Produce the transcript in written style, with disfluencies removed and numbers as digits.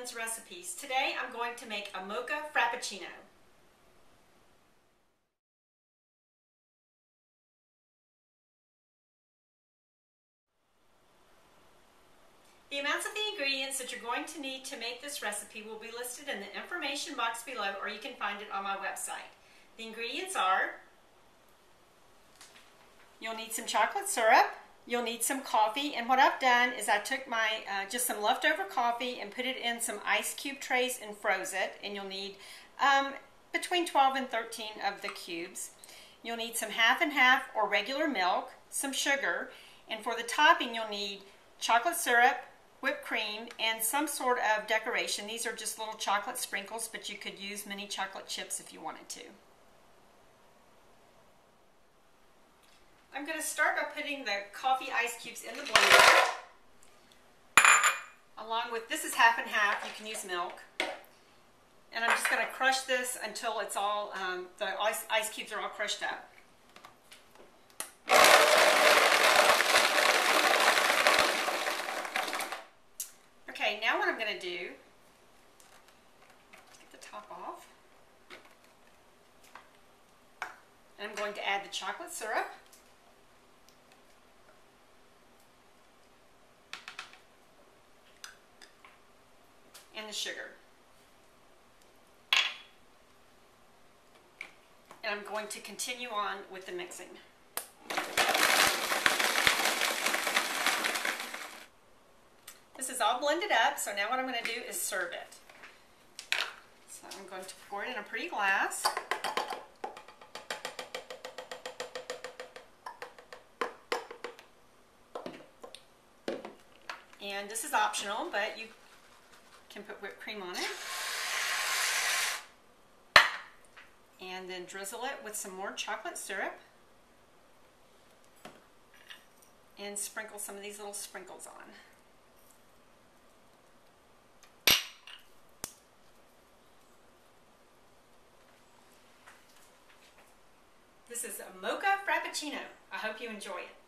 Lynn's Recipes. Today I'm going to make a Mocha Frappuccino. The amounts of the ingredients that you're going to need to make this recipe will be listed in the information box below, or you can find it on my website. The ingredients are: you'll need some chocolate syrup, you'll need some coffee, and what I've done is I took my just some leftover coffee and put it in some ice cube trays and froze it, and you'll need between 12 and 13 of the cubes. You'll need some half and half or regular milk, some sugar, and for the topping you'll need chocolate syrup, whipped cream, and some sort of decoration. These are just little chocolate sprinkles, but you could use mini chocolate chips if you wanted to. I'm going to start by putting the coffee ice cubes in the blender, along with, this is half and half, you can use milk. And I'm just going to crush this until it's all, the ice cubes are all crushed up. Okay, now what I'm going to do, get the top off, and I'm going to add the chocolate syrup. And the sugar. And I'm going to continue on with the mixing. This is all blended up, so now what I'm going to do is serve it. So I'm going to pour it in a pretty glass. And this is optional, but you can put whipped cream on it. And then drizzle it with some more chocolate syrup. And sprinkle some of these little sprinkles on. This is a Mocha Frappuccino. I hope you enjoy it.